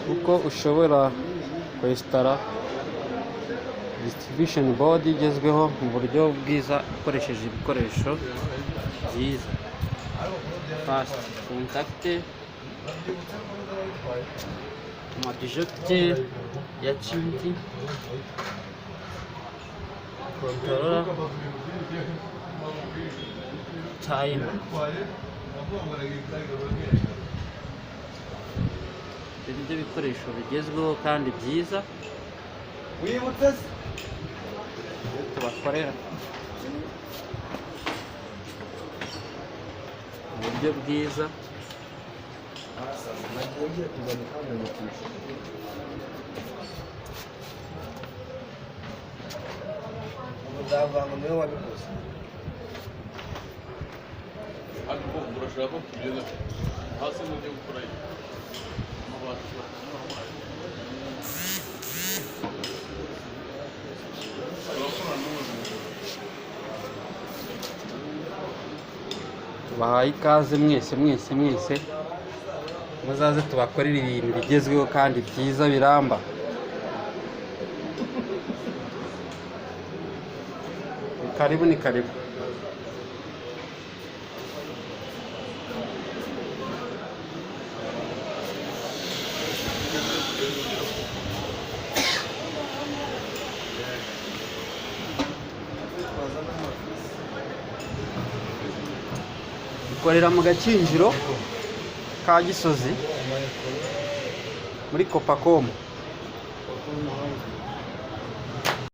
uko ushobora kwesitara distribution board igezweho mu buryo bwiza ukoresheje ibikoresho byiza. Fast contact, amadijegiteri ya cinti, controller, time. Ibi nibyo bikoresho bigezweho kandi byiza tubakorera mu buryo bwiza. Muzavanga niwe wabikoze. ariko urashaka kugeza hasi mu gihe ukora Tubahaye ikaze mwese muzaze tubakorera ibintu bigezweho kandi byiza biramba. Ni karibu. Dukorera mu Gakinjiro ka Gisozi muri Kopacom.